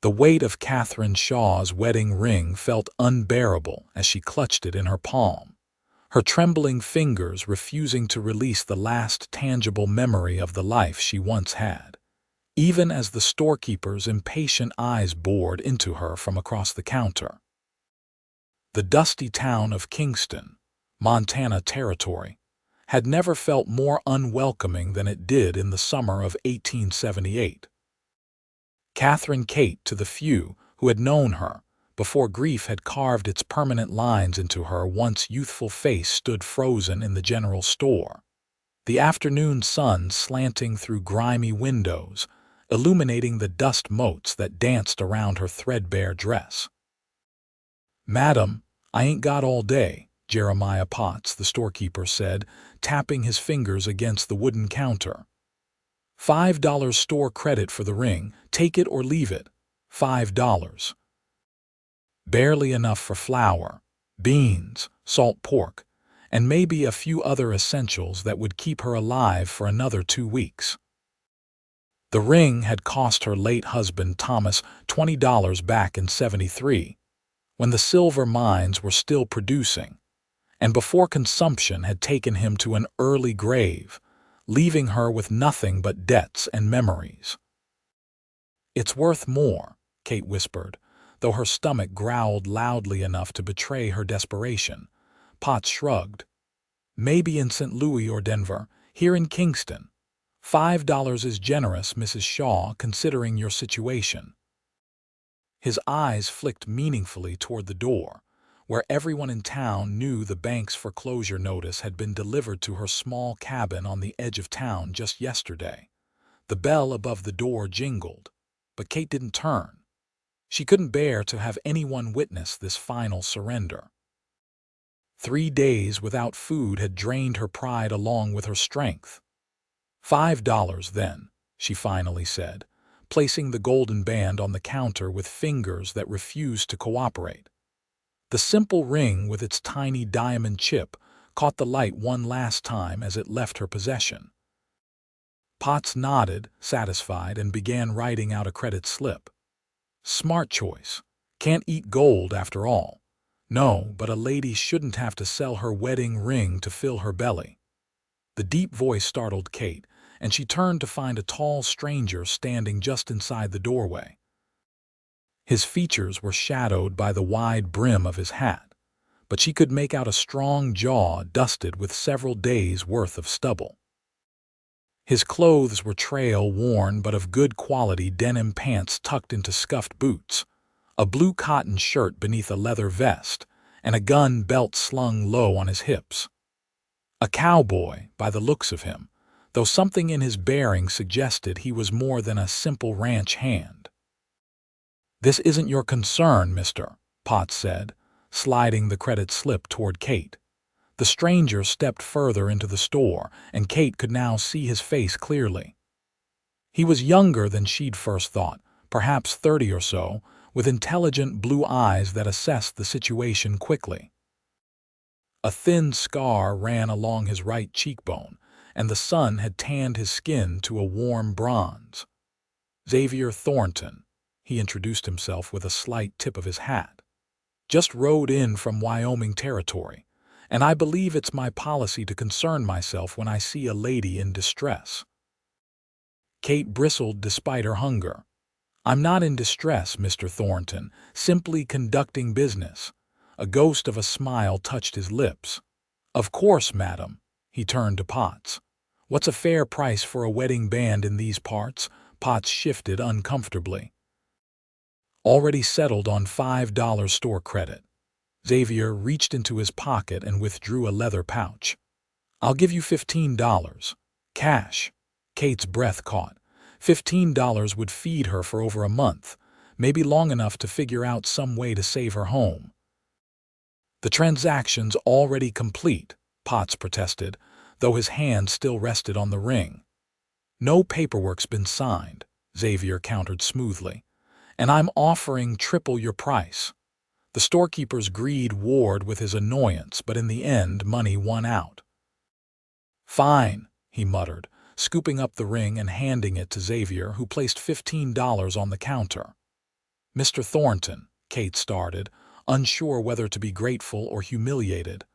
The weight of Katherine Shaw's wedding ring felt unbearable as she clutched it in her palm, her trembling fingers refusing to release the last tangible memory of the life she once had, even as the storekeeper's impatient eyes bored into her from across the counter. The dusty town of Kingston, Montana Territory, had never felt more unwelcoming than it did in the summer of 1878. Catherine Kate, to the few who had known her before grief had carved its permanent lines into her once youthful face, stood frozen in the general store, the afternoon sun slanting through grimy windows, illuminating the dust motes that danced around her threadbare dress. "Madam, I ain't got all day," Jeremiah Potts, the storekeeper, said, tapping his fingers against the wooden counter. $5 store credit for the ring, take it or leave it. $5. Barely enough for flour, beans, salt pork, and maybe a few other essentials that would keep her alive for another 2 weeks. The ring had cost her late husband Thomas $20 back in '73, when the silver mines were still producing, and before consumption had taken him to an early grave, leaving her with nothing but debts and memories. "It's worth more," Kate whispered, though her stomach growled loudly enough to betray her desperation. Potts shrugged. "Maybe in St. Louis or Denver, here in Kingston. $5 is generous, Mrs. Shaw, considering your situation." His eyes flicked meaningfully toward the door, where everyone in town knew the bank's foreclosure notice had been delivered to her small cabin on the edge of town just yesterday. The bell above the door jingled, but Kate didn't turn. She couldn't bear to have anyone witness this final surrender. 3 days without food had drained her pride along with her strength. $5 then, she finally said, placing the golden band on the counter with fingers that refused to cooperate. The simple ring with its tiny diamond chip caught the light one last time as it left her possession. Potts nodded, satisfied, and began writing out a credit slip. "Smart choice. Can't eat gold after all. No, but a lady shouldn't have to sell her wedding ring to fill her belly." The deep voice startled Kate, and she turned to find a tall stranger standing just inside the doorway. His features were shadowed by the wide brim of his hat, but she could make out a strong jaw dusted with several days' worth of stubble. His clothes were trail-worn but of good quality denim pants tucked into scuffed boots, a blue cotton shirt beneath a leather vest, and a gun belt slung low on his hips. A cowboy, by the looks of him, though something in his bearing suggested he was more than a simple ranch hand. "This isn't your concern, mister," Potts said, sliding the credit slip toward Kate. The stranger stepped further into the store, and Kate could now see his face clearly. He was younger than she'd first thought, perhaps 30 or so, with intelligent blue eyes that assessed the situation quickly. A thin scar ran along his right cheekbone, and the sun had tanned his skin to a warm bronze. "Xavier Thornton," he introduced himself with a slight tip of his hat. "Just rode in from Wyoming Territory, and I believe it's my policy to concern myself when I see a lady in distress." Kate bristled despite her hunger. "I'm not in distress, Mr. Thornton, simply conducting business." A ghost of a smile touched his lips. "Of course, madam." He turned to Potts. "What's a fair price for a wedding band in these parts?" Potts shifted uncomfortably. "Already settled on $5 store credit." Xavier reached into his pocket and withdrew a leather pouch. "I'll give you $15. Cash." Kate's breath caught. $15 would feed her for over a month, maybe long enough to figure out some way to save her home. "The transaction's already complete," Potts protested, though his hand still rested on the ring. "No paperwork's been signed," Xavier countered smoothly, "and I'm offering triple your price." The storekeeper's greed warred with his annoyance, but in the end money won out. "Fine," he muttered, scooping up the ring and handing it to Xavier, who placed $15 on the counter. Mr. Thornton, Kate started, unsure whether to be grateful or humiliated.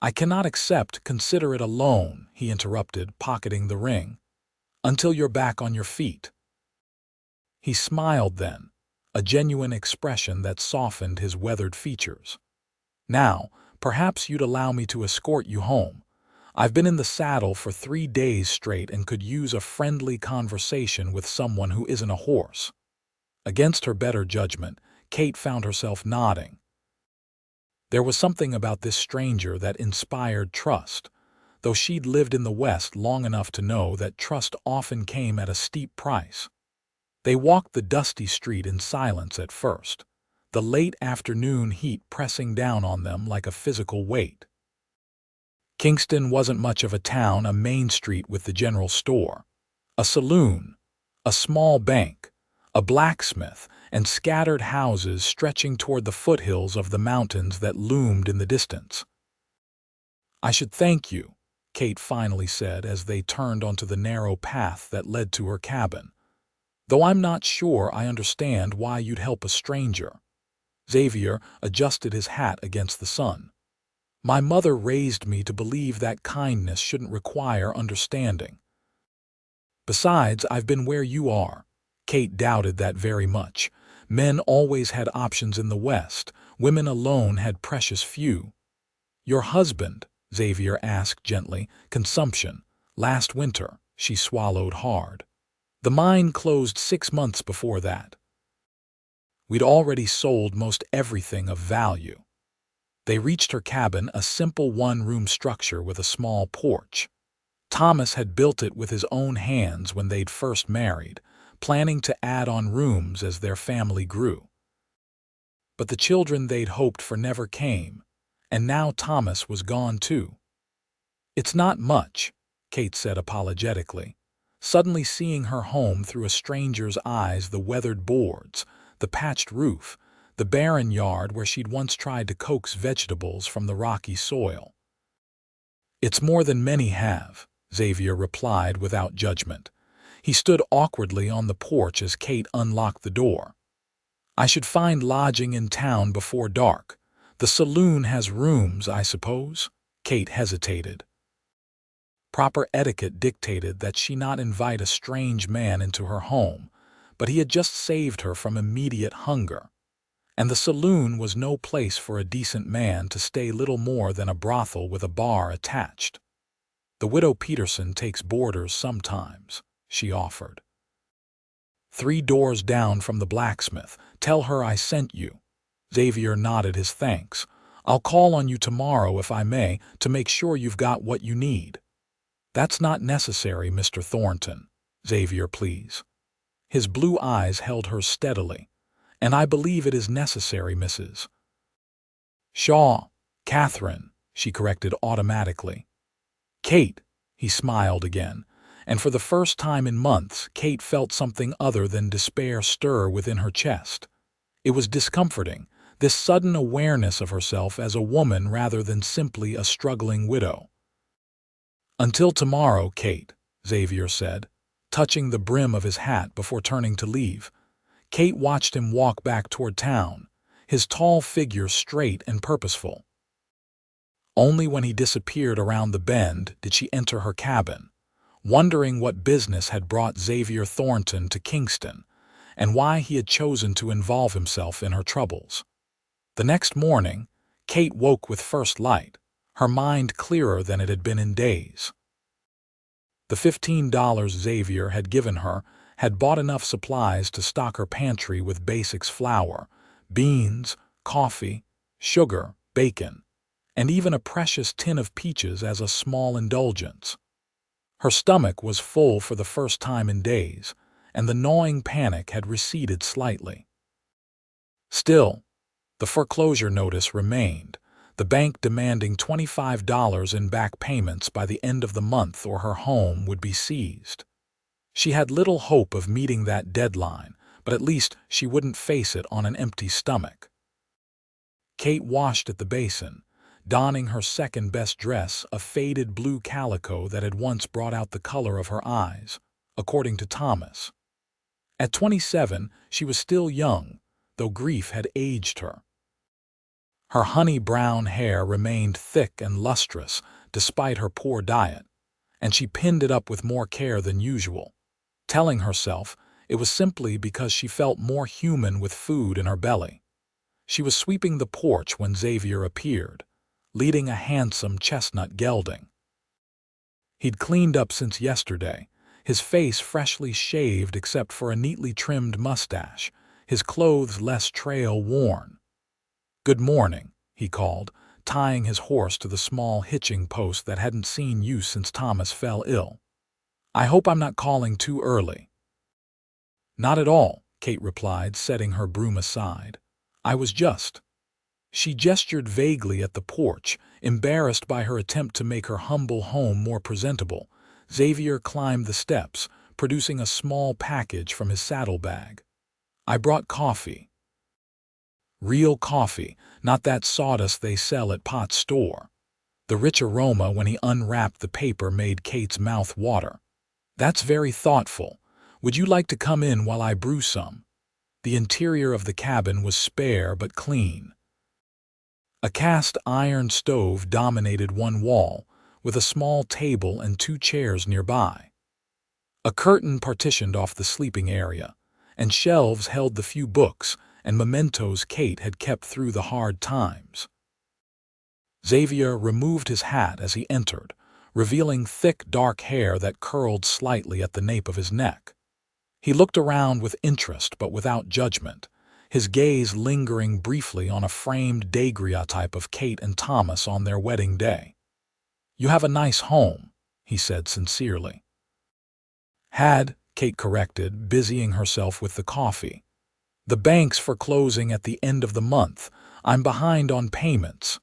I cannot accept, consider it a loan, he interrupted, pocketing the ring. Until you're back on your feet. He smiled then, a genuine expression that softened his weathered features. Now, perhaps you'd allow me to escort you home. I've been in the saddle for 3 days straight and could use a friendly conversation with someone who isn't a horse. Against her better judgment, Kate found herself nodding. There was something about this stranger that inspired trust, though she'd lived in the West long enough to know that trust often came at a steep price. They walked the dusty street in silence at first, the late afternoon heat pressing down on them like a physical weight. Kingston wasn't much of a town, a main street with the general store, a saloon, a small bank, a blacksmith, and scattered houses stretching toward the foothills of the mountains that loomed in the distance. I should thank you, Kate finally said as they turned onto the narrow path that led to her cabin. Though I'm not sure I understand why you'd help a stranger. Xavier adjusted his hat against the sun. My mother raised me to believe that kindness shouldn't require understanding. Besides, I've been where you are. Kate doubted that very much. Men always had options in the West. Women alone had precious few. Your husband, Xavier asked gently, consumption. Last winter, she swallowed hard. The mine closed 6 months before that. We'd already sold most everything of value. They reached her cabin, a simple one-room structure with a small porch. Thomas had built it with his own hands when they'd first married, planning to add on rooms as their family grew. But the children they'd hoped for never came, and now Thomas was gone too. It's not much, Kate said apologetically, suddenly seeing her home through a stranger's eyes, the weathered boards, the patched roof, the barren yard where she'd once tried to coax vegetables from the rocky soil. It's more than many have, Xavier replied without judgment. He stood awkwardly on the porch as Kate unlocked the door. I should find lodging in town before dark. The saloon has rooms, I suppose? Kate hesitated. Proper etiquette dictated that she not invite a strange man into her home, but he had just saved her from immediate hunger. And the saloon was no place for a decent man to stay, little more than a brothel with a bar attached. The widow Peterson takes boarders sometimes, she offered. 3 doors down from the blacksmith. Tell her I sent you. Xavier nodded his thanks. I'll call on you tomorrow if I may, to make sure you've got what you need. That's not necessary, Mr. Thornton. Xavier, please. His blue eyes held hers steadily. And I believe it is necessary, Mrs. Shaw. Katherine, she corrected automatically. Kate, he smiled again, and for the first time in months Kate felt something other than despair stir within her chest. It was discomforting, this sudden awareness of herself as a woman rather than simply a struggling widow. Until tomorrow, Kate, Xavier said, touching the brim of his hat before turning to leave. Kate watched him walk back toward town, his tall figure straight and purposeful. Only when he disappeared around the bend did she enter her cabin, wondering what business had brought Xavier Thornton to Kingston and why he had chosen to involve himself in her troubles. The next morning, Kate woke with first light, her mind clearer than it had been in days. The $15 Xavier had given her had bought enough supplies to stock her pantry with basics: flour, beans, coffee, sugar, bacon, and even a precious tin of peaches as a small indulgence. Her stomach was full for the first time in days, and the gnawing panic had receded slightly. Still, the foreclosure notice remained, the bank demanding $25 in back payments by the end of the month or her home would be seized. She had little hope of meeting that deadline, but at least she wouldn't face it on an empty stomach. Kate washed at the basin, donning her second-best dress, a faded blue calico that had once brought out the color of her eyes, according to Thomas. At 27, she was still young, though grief had aged her. Her honey-brown hair remained thick and lustrous despite her poor diet, and she pinned it up with more care than usual, telling herself it was simply because she felt more human with food in her belly. She was sweeping the porch when Xavier appeared, leading a handsome chestnut gelding. He'd cleaned up since yesterday, his face freshly shaved except for a neatly trimmed mustache, his clothes less trail-worn. "Good morning," he called, tying his horse to the small hitching post that hadn't seen use since Thomas fell ill. "I hope I'm not calling too early." "Not at all," Kate replied, setting her broom aside. "I was just—" She gestured vaguely at the porch, embarrassed by her attempt to make her humble home more presentable. Xavier climbed the steps, producing a small package from his saddlebag. "I brought coffee." Real coffee, not that sawdust they sell at Pot's store. The rich aroma when he unwrapped the paper made Kate's mouth water. "That's very thoughtful. Would you like to come in while I brew some?" The interior of the cabin was spare but clean. A cast-iron stove dominated one wall, with a small table and 2 chairs nearby. A curtain partitioned off the sleeping area, and shelves held the few books and mementos Kate had kept through the hard times. Xavier removed his hat as he entered, revealing thick, dark hair that curled slightly at the nape of his neck. He looked around with interest but without judgment, his gaze lingering briefly on a framed daguerreotype of Kate and Thomas on their wedding day. "You have a nice home," he said sincerely. "Had," Kate corrected, busying herself with the coffee. "The bank's foreclosing at the end of the month. I'm behind on payments."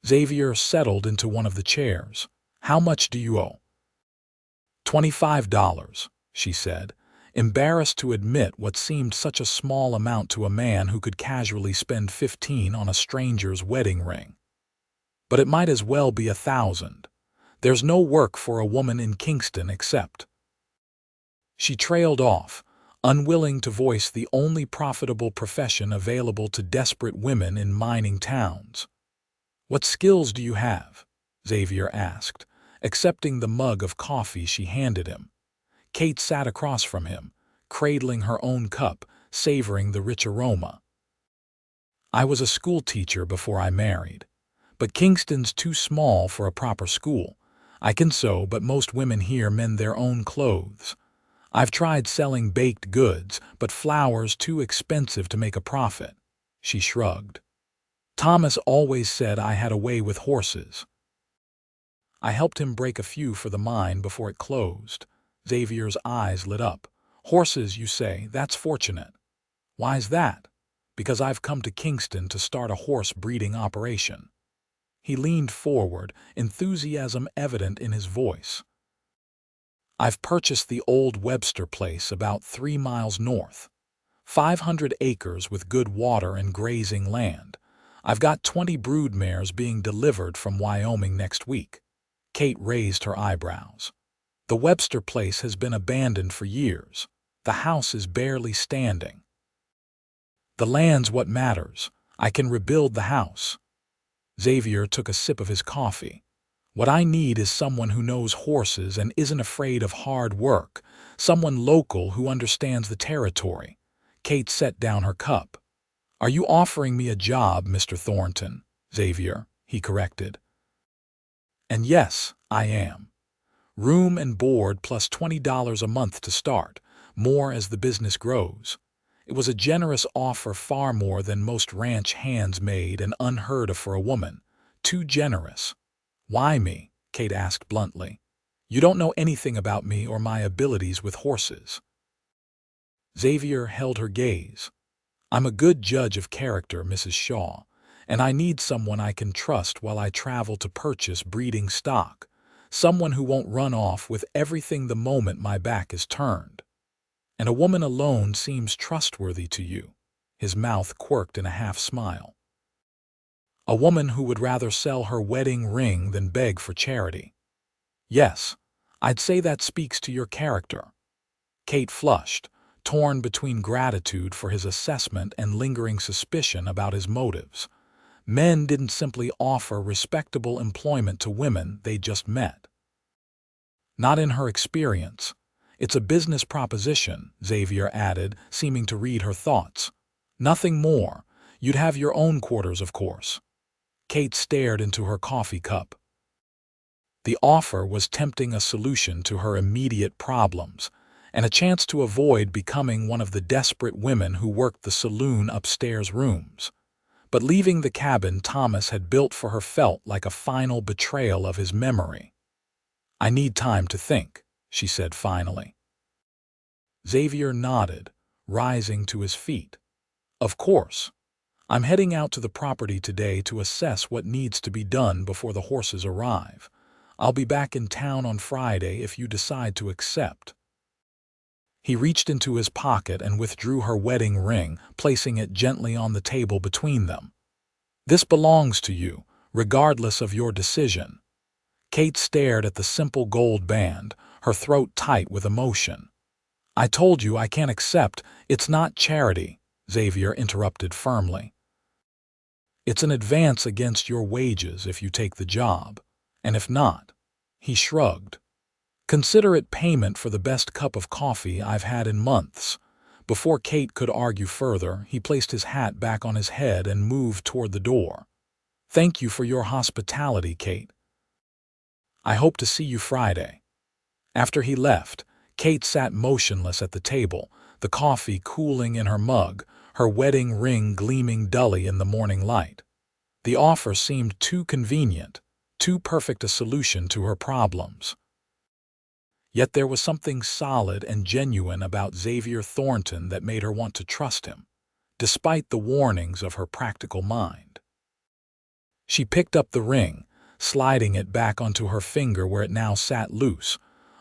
Xavier settled into one of the chairs. "How much do you owe?" $25, she said, embarrassed to admit what seemed such a small amount to a man who could casually spend 15 on a stranger's wedding ring. "But it might as well be 1,000. There's no work for a woman in Kingston except—" She trailed off, unwilling to voice the only profitable profession available to desperate women in mining towns. "What skills do you have?" Xavier asked, accepting the mug of coffee she handed him. Kate sat across from him, cradling her own cup, savoring the rich aroma. "I was a school teacher before I married. But Kingston's too small for a proper school. I can sew, but most women here mend their own clothes. I've tried selling baked goods, but flour's too expensive to make a profit." She shrugged. "Thomas always said I had a way with horses." "I helped him break a few for the mine before it closed." Xavier's eyes lit up. "Horses, you say? That's fortunate." "Why's that?" "Because I've come to Kingston to start a horse breeding operation." He leaned forward, enthusiasm evident in his voice. "I've purchased the old Webster place about 3 miles north. 500 acres with good water and grazing land. I've got 20 brood mares being delivered from Wyoming next week." Kate raised her eyebrows. "The Webster place has been abandoned for years. The house is barely standing." "The land's what matters. I can rebuild the house." Xavier took a sip of his coffee. "What I need is someone who knows horses and isn't afraid of hard work, someone local who understands the territory." Kate set down her cup. "Are you offering me a job, Mr. Thornton?" "Xavier," he corrected. "And yes, I am. Room and board plus $20 a month to start, more as the business grows." It was a generous offer, far more than most ranch hands made and unheard of for a woman. Too generous. "Why me?" Kate asked bluntly. "You don't know anything about me or my abilities with horses." Xavier held her gaze. "I'm a good judge of character, Mrs. Shaw, and I need someone I can trust while I travel to purchase breeding stock. Someone who won't run off with everything the moment my back is turned. And a woman alone seems trustworthy to you." His mouth quirked in a half-smile. "A woman who would rather sell her wedding ring than beg for charity." "Yes, I'd say that speaks to your character." Kate flushed, torn between gratitude for his assessment and lingering suspicion about his motives. Men didn't simply offer respectable employment to women they just met. Not in her experience. It's a business proposition, Xavier added, seeming to read her thoughts. Nothing more. You'd have your own quarters, of course. Kate stared into her coffee cup. The offer was tempting a solution to her immediate problems, and a chance to avoid becoming one of the desperate women who worked the saloon upstairs rooms. But leaving the cabin Thomas had built for her felt like a final betrayal of his memory. "I need time to think," she said finally. Xavier nodded, rising to his feet. "Of course. I'm heading out to the property today to assess what needs to be done before the horses arrive. I'll be back in town on Friday if you decide to accept." He reached into his pocket and withdrew her wedding ring, placing it gently on the table between them. "This belongs to you, regardless of your decision." Kate stared at the simple gold band, her throat tight with emotion. "I told you I can't accept. It's not charity," Xavier interrupted firmly. "It's an advance against your wages if you take the job. And if not," he shrugged, "consider it payment for the best cup of coffee I've had in months." Before Kate could argue further, he placed his hat back on his head and moved toward the door. "Thank you for your hospitality, Kate. I hope to see you Friday." After he left, Kate sat motionless at the table, the coffee cooling in her mug, her wedding ring gleaming dully in the morning light. The offer seemed too convenient, too perfect a solution to her problems. Yet there was something solid and genuine about Xavier Thornton that made her want to trust him, despite the warnings of her practical mind. She picked up the ring, sliding it back onto her finger where it now sat loose,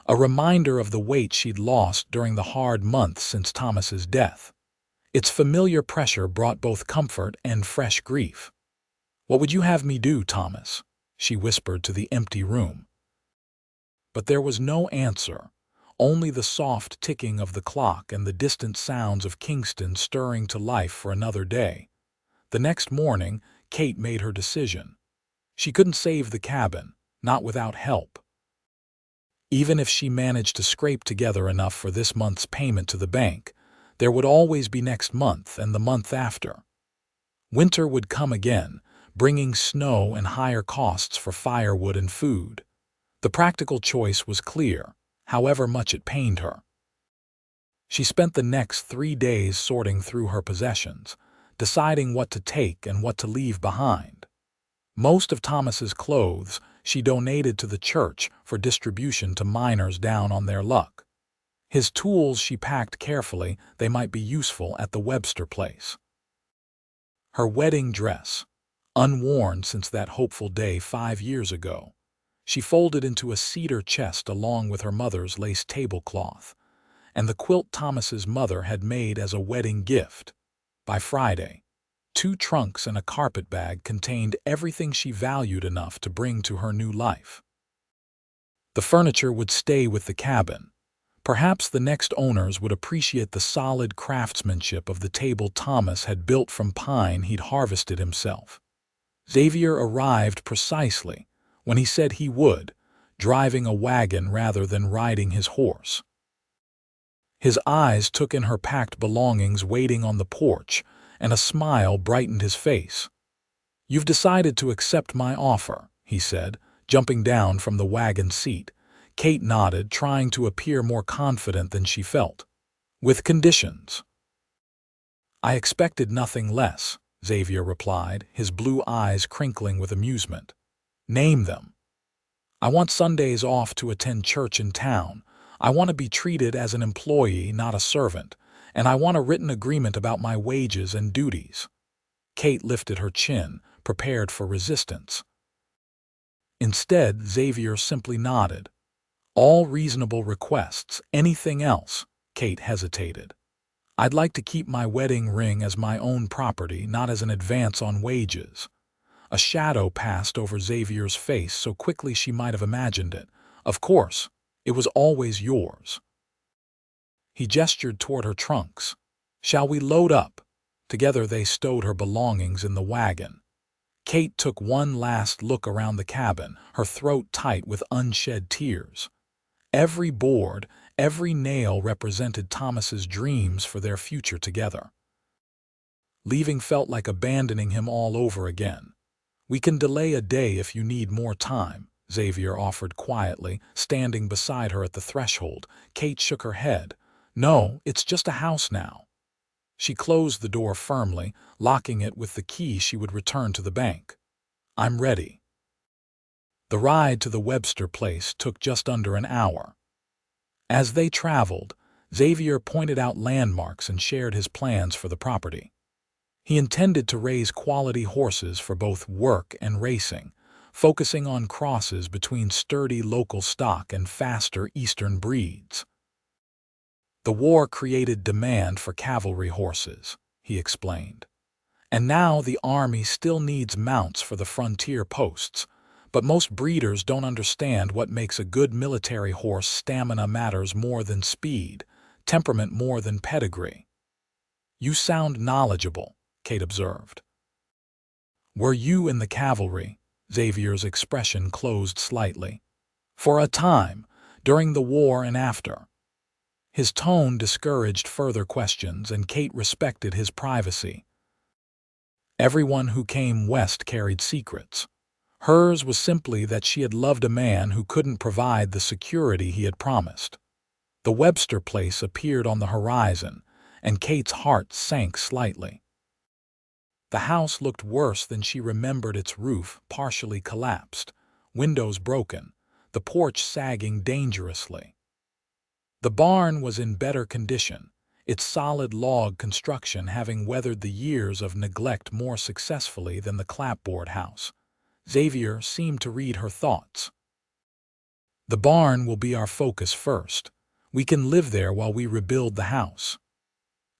a reminder of the weight she'd lost during the hard months since Thomas's death. Its familiar pressure brought both comfort and fresh grief. "What would you have me do, Thomas?" she whispered to the empty room. But there was no answer, only the soft ticking of the clock and the distant sounds of Kingston stirring to life for another day. The next morning, Kate made her decision. She couldn't save the cabin, not without help. Even if she managed to scrape together enough for this month's payment to the bank, there would always be next month and the month after. Winter would come again, bringing snow and higher costs for firewood and food. The practical choice was clear, however much it pained her. She spent the next 3 days sorting through her possessions, deciding what to take and what to leave behind. Most of Thomas's clothes she donated to the church for distribution to miners down on their luck. His tools she packed carefully, they might be useful at the Webster place. Her wedding dress, unworn since that hopeful day 5 years ago, she folded into a cedar chest along with her mother's lace tablecloth, and the quilt Thomas's mother had made as a wedding gift. By Friday, 2 trunks and a carpet bag contained everything she valued enough to bring to her new life. The furniture would stay with the cabin. Perhaps the next owners would appreciate the solid craftsmanship of the table Thomas had built from pine he'd harvested himself. Xavier arrived precisely when he said he would, driving a wagon rather than riding his horse. His eyes took in her packed belongings waiting on the porch, and a smile brightened his face. "You've decided to accept my offer," he said, jumping down from the wagon seat. Kate nodded, trying to appear more confident than she felt. "With conditions." "I expected nothing less," Xavier replied, his blue eyes crinkling with amusement. "Name them." "I want Sundays off to attend church in town. I want to be treated as an employee, not a servant, and I want a written agreement about my wages and duties." Kate lifted her chin, prepared for resistance. Instead, Xavier simply nodded. "All reasonable requests. Anything else?" Kate hesitated. "I'd like to keep my wedding ring as my own property, not as an advance on wages." A shadow passed over Xavier's face so quickly she might have imagined it. "Of course, it was always yours." He gestured toward her trunks. "Shall we load up?" Together they stowed her belongings in the wagon. Kate took one last look around the cabin, her throat tight with unshed tears. Every board, every nail represented Thomas's dreams for their future together. Leaving felt like abandoning him all over again. "We can delay a day if you need more time," Xavier offered quietly, standing beside her at the threshold. Kate shook her head. "No, it's just a house now." She closed the door firmly, locking it with the key she would return to the bank. "I'm ready." The ride to the Webster place took just under an hour. As they traveled, Xavier pointed out landmarks and shared his plans for the property. He intended to raise quality horses for both work and racing, focusing on crosses between sturdy local stock and faster Eastern breeds. "The war created demand for cavalry horses," he explained. "And now the Army still needs mounts for the frontier posts, but most breeders don't understand what makes a good military horse. Stamina matters more than speed, temperament more than pedigree." "You sound knowledgeable," Kate observed. "Were you in the cavalry?" Xavier's expression closed slightly. "For a time, during the war and after." His tone discouraged further questions, and Kate respected his privacy. Everyone who came west carried secrets. Hers was simply that she had loved a man who couldn't provide the security he had promised. The Webster place appeared on the horizon, and Kate's heart sank slightly. The house looked worse than she remembered, its roof partially collapsed, windows broken, the porch sagging dangerously. The barn was in better condition, its solid log construction having weathered the years of neglect more successfully than the clapboard house. Xavier seemed to read her thoughts. "The barn will be our focus first. We can live there while we rebuild the house."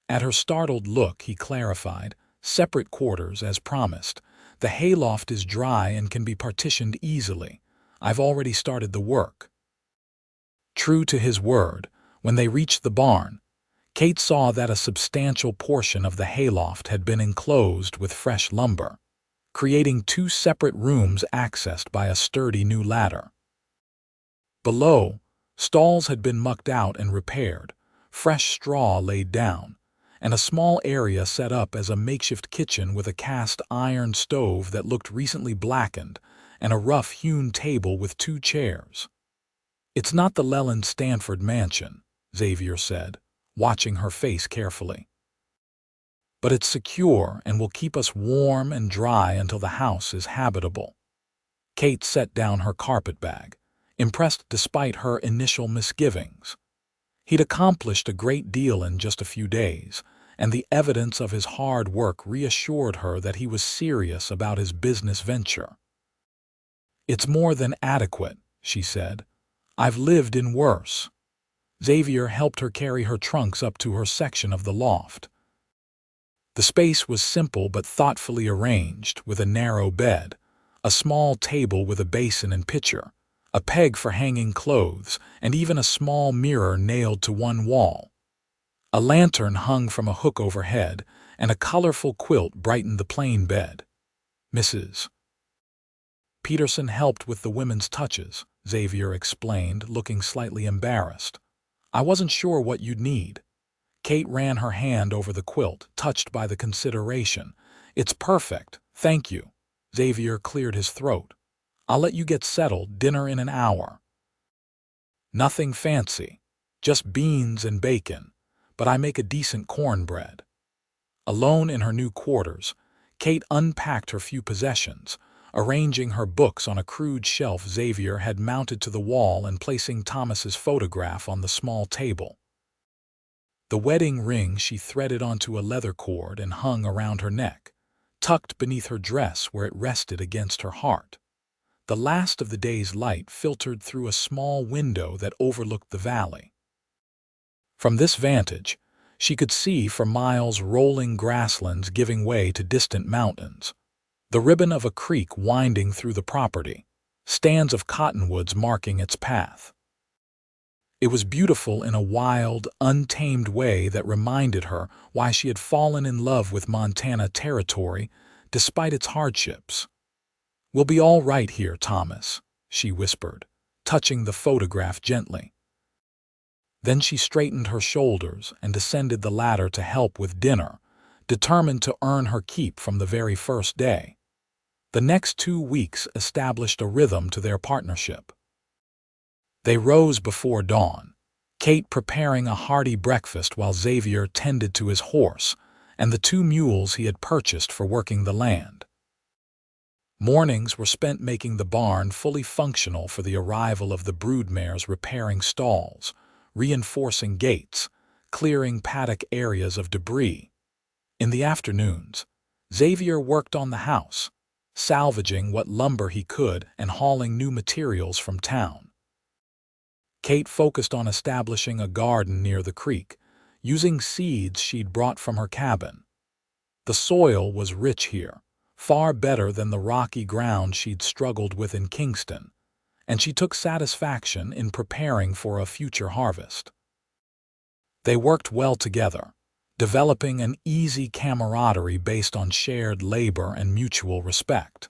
At her startled look, he clarified, "Separate quarters, as promised. The hayloft is dry and can be partitioned easily. I've already started the work." True to his word, when they reached the barn, Kate saw that a substantial portion of the hayloft had been enclosed with fresh lumber, creating two separate rooms accessed by a sturdy new ladder. Below, stalls had been mucked out and repaired, fresh straw laid down, and a small area set up as a makeshift kitchen with a cast iron stove that looked recently blackened and a rough-hewn table with 2 chairs. "It's not the Leland Stanford mansion," Xavier said, watching her face carefully. "But it's secure and will keep us warm and dry until the house is habitable." Kate set down her carpetbag, impressed despite her initial misgivings. He'd accomplished a great deal in just a few days, and the evidence of his hard work reassured her that he was serious about his business venture. "It's more than adequate," she said. "I've lived in worse." Xavier helped her carry her trunks up to her section of the loft. The space was simple but thoughtfully arranged, with a narrow bed, a small table with a basin and pitcher, a peg for hanging clothes, and even a small mirror nailed to one wall. A lantern hung from a hook overhead, and a colorful quilt brightened the plain bed. "Mrs. Peterson helped with the women's touches," Xavier explained, looking slightly embarrassed. "I wasn't sure what you'd need." Kate ran her hand over the quilt, touched by the consideration. "It's perfect, thank you." Xavier cleared his throat. "I'll let you get settled, dinner in an hour." "Nothing fancy, just beans and bacon, but I make a decent cornbread." Alone in her new quarters, Kate unpacked her few possessions, arranging her books on a crude shelf Xavier had mounted to the wall and placing Thomas's photograph on the small table. The wedding ring she threaded onto a leather cord and hung around her neck, tucked beneath her dress where it rested against her heart. The last of the day's light filtered through a small window that overlooked the valley. From this vantage, she could see for miles rolling grasslands giving way to distant mountains, the ribbon of a creek winding through the property, stands of cottonwoods marking its path. It was beautiful in a wild, untamed way that reminded her why she had fallen in love with Montana territory despite its hardships. "We'll be all right here, Thomas," she whispered, touching the photograph gently. Then she straightened her shoulders and descended the ladder to help with dinner, determined to earn her keep from the very first day. The next 2 weeks established a rhythm to their partnership. They rose before dawn, Kate preparing a hearty breakfast while Xavier tended to his horse and the 2 mules he had purchased for working the land. Mornings were spent making the barn fully functional for the arrival of the broodmares, repairing stalls, reinforcing gates, clearing paddock areas of debris. In the afternoons, Xavier worked on the house, salvaging what lumber he could and hauling new materials from town. Kate focused on establishing a garden near the creek, using seeds she'd brought from her cabin. The soil was rich here, far better than the rocky ground she'd struggled with in Kingston, and she took satisfaction in preparing for a future harvest. They worked well together, developing an easy camaraderie based on shared labor and mutual respect.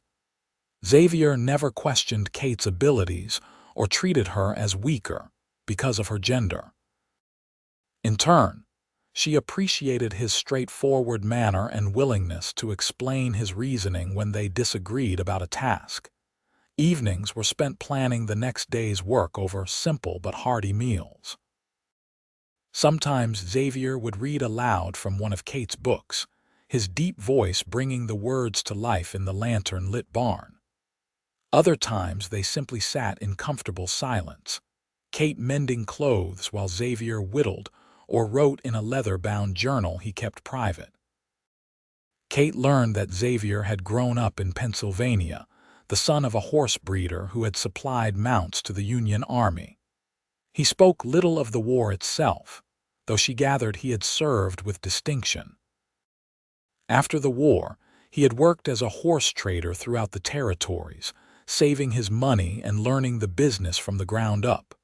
Xavier never questioned Kate's abilities or treated her as weaker because of her gender. In turn, she appreciated his straightforward manner and willingness to explain his reasoning when they disagreed about a task. Evenings were spent planning the next day's work over simple but hearty meals. Sometimes Xavier would read aloud from one of Kate's books, his deep voice bringing the words to life in the lantern-lit barn. Other times they simply sat in comfortable silence, Kate mending clothes while Xavier whittled or wrote in a leather-bound journal he kept private. Kate learned that Xavier had grown up in Pennsylvania, the son of a horse breeder who had supplied mounts to the Union Army. He spoke little of the war itself, though she gathered he had served with distinction. After the war, he had worked as a horse trader throughout the territories, saving his money and learning the business from the ground up.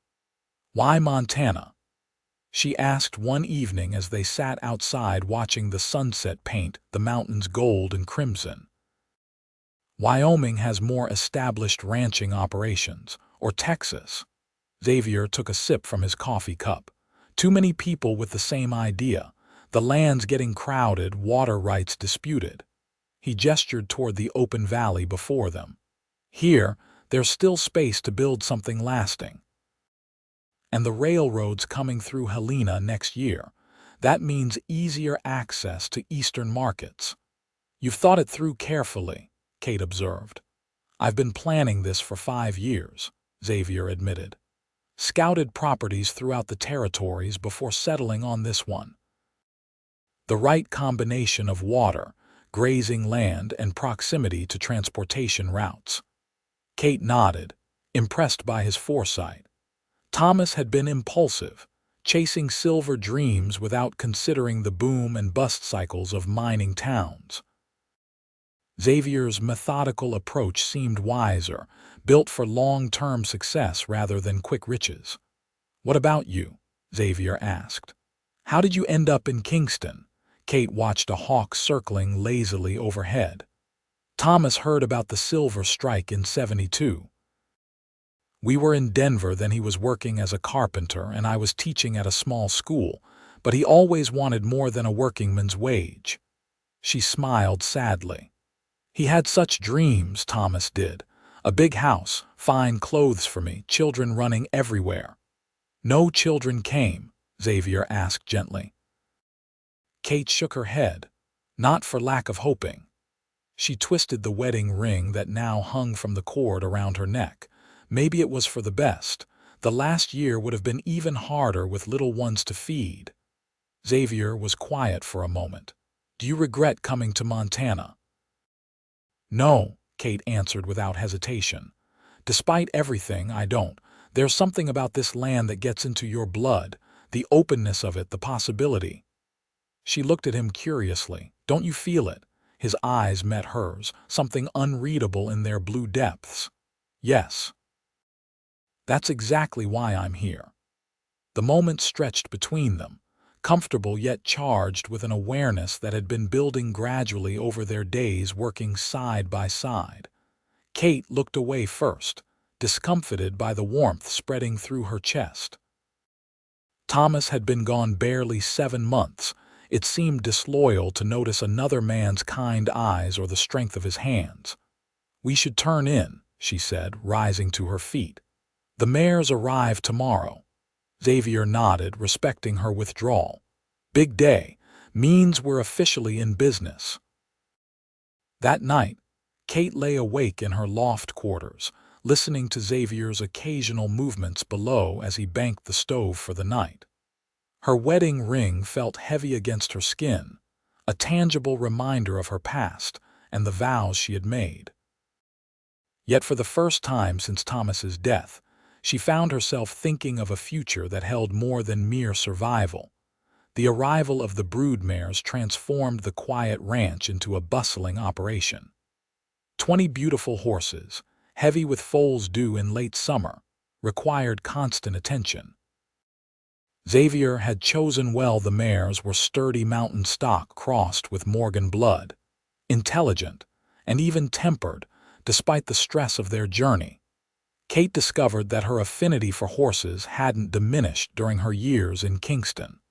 "Why Montana?" she asked one evening as they sat outside watching the sunset paint the mountains gold and crimson. "Wyoming has more established ranching operations, or Texas." Xavier took a sip from his coffee cup. "Too many people with the same idea. The land's getting crowded, water rights disputed." He gestured toward the open valley before them. "Here, there's still space to build something lasting. And the railroad's coming through Helena next year. That means easier access to eastern markets." "You've thought it through carefully," Kate observed. "I've been planning this for 5 years," Xavier admitted. "Scouted properties throughout the territories before settling on this one. The right combination of water, grazing land, and proximity to transportation routes." Kate nodded, impressed by his foresight. Thomas had been impulsive, chasing silver dreams without considering the boom and bust cycles of mining towns. Xavier's methodical approach seemed wiser, built for long-term success rather than quick riches. "What about you?" Xavier asked. "How did you end up in Kingston?" Kate watched a hawk circling lazily overhead. "Thomas heard about the silver strike in '72. We were in Denver then. He was working as a carpenter and I was teaching at a small school, but he always wanted more than a workingman's wage." She smiled sadly. "He had such dreams, Thomas did. A big house, fine clothes for me, children running everywhere." "No children came?" Xavier asked gently. Kate shook her head, not for lack of hoping. She twisted the wedding ring that now hung from the cord around her neck. Maybe it was for the best. The last year would have been even harder with little ones to feed. Xavier was quiet for a moment. "Do you regret coming to Montana?" "No," Kate answered without hesitation. "Despite everything, I don't. There's something about this land that gets into your blood, the openness of it, the possibility." She looked at him curiously. "Don't you feel it?" His eyes met hers, something unreadable in their blue depths. "Yes. That's exactly why I'm here." The moment stretched between them, comfortable yet charged with an awareness that had been building gradually over their days working side by side. Kate looked away first, discomfited by the warmth spreading through her chest. Thomas had been gone barely 7 months. It seemed disloyal to notice another man's kind eyes or the strength of his hands. "We should turn in," she said, rising to her feet. "The mares arrive tomorrow." Xavier nodded, respecting her withdrawal. Big day. Means we're officially in business. That night, Kate lay awake in her loft quarters, listening to Xavier's occasional movements below as he banked the stove for the night. Her wedding ring felt heavy against her skin, a tangible reminder of her past and the vows she had made. Yet for the first time since Thomas's death, she found herself thinking of a future that held more than mere survival. The arrival of the broodmares transformed the quiet ranch into a bustling operation. 20 beautiful horses, heavy with foals due in late summer, required constant attention. Xavier had chosen well. The mares were sturdy mountain stock crossed with Morgan blood, intelligent and even tempered despite the stress of their journey. Kate discovered that her affinity for horses hadn't diminished during her years in Kingston.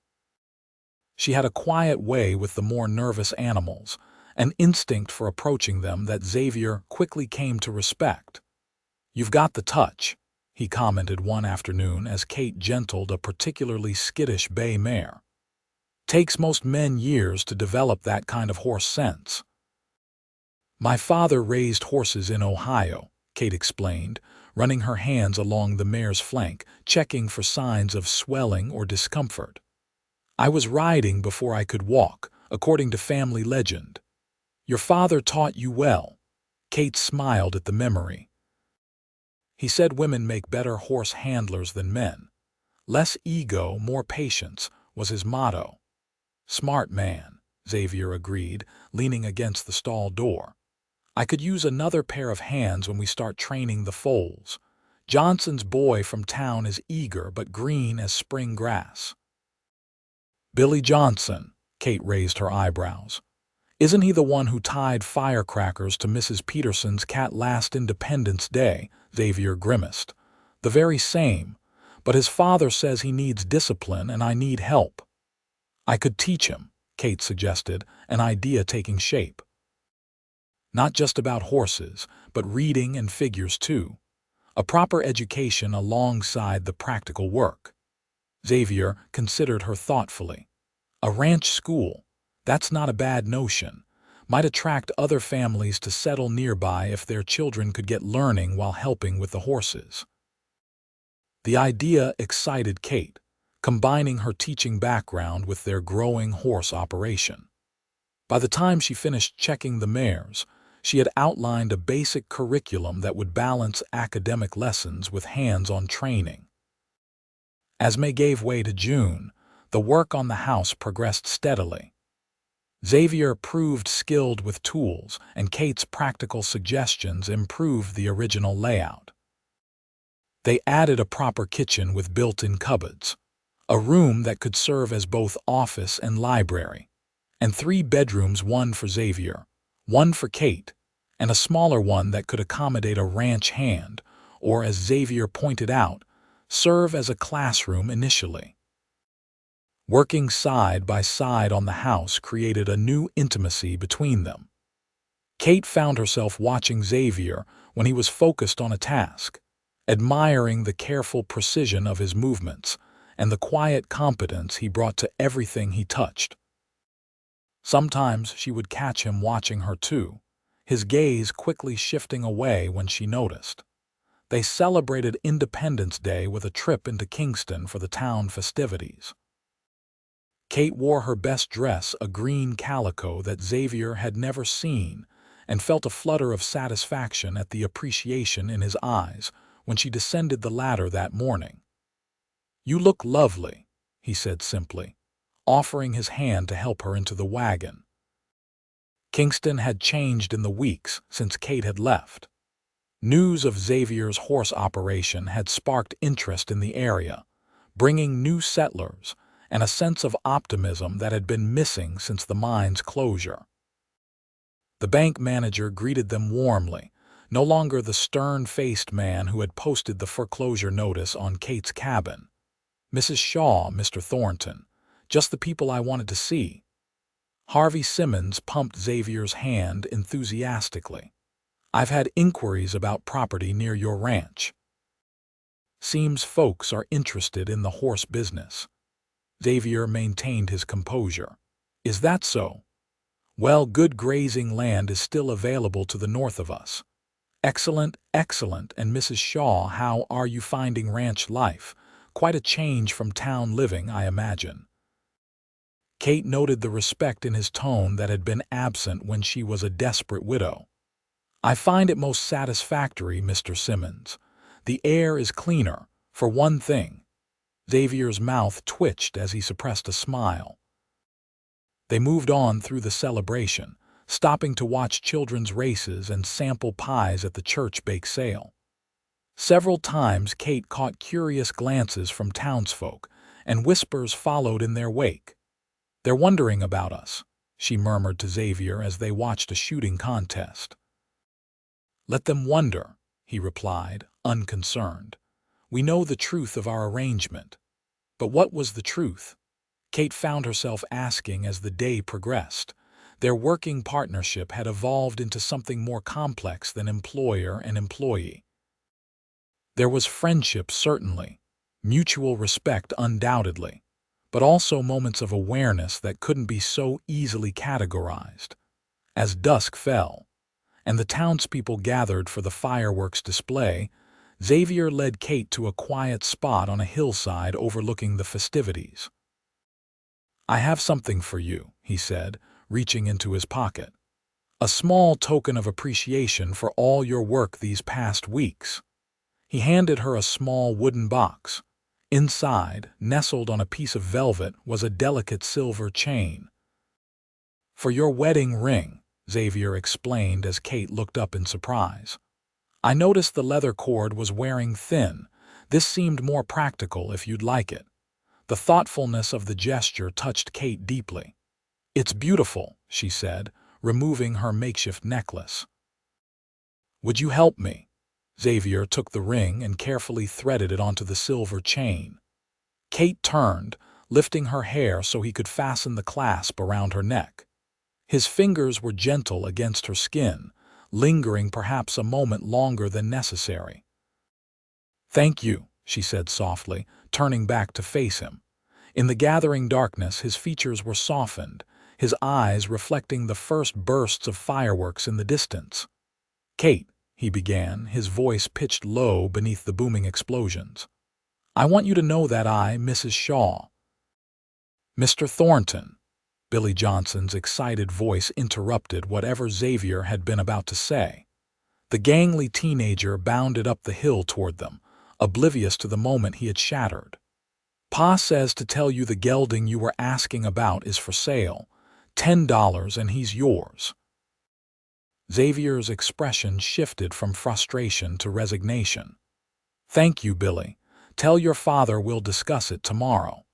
She had a quiet way with the more nervous animals, an instinct for approaching them that Xavier quickly came to respect. "You've got the touch," he commented one afternoon as Kate gentled a particularly skittish bay mare. "Takes most men years to develop that kind of horse sense." "My father raised horses in Ohio," Kate explained, running her hands along the mare's flank, checking for signs of swelling or discomfort. "I was riding before I could walk, according to family legend." "Your father taught you well." Kate smiled at the memory. "He said women make better horse handlers than men. Less ego, more patience, was his motto." "Smart man," Xavier agreed, leaning against the stall door. "I could use another pair of hands when we start training the foals. Johnson's boy from town is eager but green as spring grass." "Billy Johnson," Kate raised her eyebrows. "Isn't he the one who tied firecrackers to Mrs. Peterson's cat last Independence Day?" Xavier grimaced. "The very same, but his father says he needs discipline and I need help." "I could teach him," Kate suggested, an idea taking shape. "Not just about horses, but reading and figures too. A proper education alongside the practical work." Xavier considered her thoughtfully. "A ranch school, that's not a bad notion. Might attract other families to settle nearby if their children could get learning while helping with the horses." The idea excited Kate, combining her teaching background with their growing horse operation. By the time she finished checking the mares, she had outlined a basic curriculum that would balance academic lessons with hands-on training. As May gave way to June, the work on the house progressed steadily. Xavier proved skilled with tools, and Kate's practical suggestions improved the original layout. They added a proper kitchen with built-in cupboards, a room that could serve as both office and library, and 3 bedrooms, one for Xavier, one for Kate, and a smaller one that could accommodate a ranch hand, or as Xavier pointed out, serve as a classroom initially. Working side by side on the house created a new intimacy between them. Kate found herself watching Xavier when he was focused on a task, admiring the careful precision of his movements and the quiet competence he brought to everything he touched. Sometimes she would catch him watching her too, his gaze quickly shifting away when she noticed. They celebrated Independence Day with a trip into Kingston for the town festivities. Kate wore her best dress, a green calico that Xavier had never seen, and felt a flutter of satisfaction at the appreciation in his eyes when she descended the ladder that morning. "You look lovely," he said simply, offering his hand to help her into the wagon. Kingston had changed in the weeks since Kate had left. News of Xavier's horse operation had sparked interest in the area, bringing new settlers and a sense of optimism that had been missing since the mine's closure. The bank manager greeted them warmly, no longer the stern-faced man who had posted the foreclosure notice on Kate's cabin. "Mrs. Shaw, Mr. Thornton, just the people I wanted to see." Harvey Simmons pumped Xavier's hand enthusiastically. "I've had inquiries about property near your ranch. Seems folks are interested in the horse business." Xavier maintained his composure. "Is that so? Well, good grazing land is still available to the north of us." "Excellent, excellent. And Mrs. Shaw, how are you finding ranch life? Quite a change from town living, I imagine." Kate noted the respect in his tone that had been absent when she was a desperate widow. "I find it most satisfactory, Mr. Simmons. The air is cleaner, for one thing." Xavier's mouth twitched as he suppressed a smile. They moved on through the celebration, stopping to watch children's races and sample pies at the church bake sale. Several times Kate caught curious glances from townsfolk, and whispers followed in their wake. "They're wondering about us," she murmured to Xavier as they watched a shooting contest. "Let them wonder," he replied, unconcerned. "We know the truth of our arrangement." But what was the truth? Kate found herself asking as the day progressed. Their working partnership had evolved into something more complex than employer and employee. There was friendship, certainly, mutual respect undoubtedly, but also moments of awareness that couldn't be so easily categorized. As dusk fell, and the townspeople gathered for the fireworks display, Xavier led Kate to a quiet spot on a hillside overlooking the festivities. "I have something for you," he said, reaching into his pocket. "A small token of appreciation for all your work these past weeks." He handed her a small wooden box. Inside, nestled on a piece of velvet, was a delicate silver chain. "For your wedding ring," Xavier explained as Kate looked up in surprise. "I noticed the leather cord was wearing thin. This seemed more practical if you'd like it." The thoughtfulness of the gesture touched Kate deeply. "It's beautiful," she said, removing her makeshift necklace. "Would you help me?" Xavier took the ring and carefully threaded it onto the silver chain. Kate turned, lifting her hair so he could fasten the clasp around her neck. His fingers were gentle against her skin, lingering perhaps a moment longer than necessary. "Thank you," she said softly, turning back to face him. In the gathering darkness, his features were softened, his eyes reflecting the first bursts of fireworks in the distance. "Kate," he began, his voice pitched low beneath the booming explosions. "I want you to know that I, Mrs. Shaw—" "Mr. Thornton," Billy Johnson's excited voice interrupted whatever Xavier had been about to say. The gangly teenager bounded up the hill toward them, oblivious to the moment he had shattered. "Pa says to tell you the gelding you were asking about is for sale. $10 and he's yours." Xavier's expression shifted from frustration to resignation. "Thank you, Billy. Tell your father we'll discuss it tomorrow."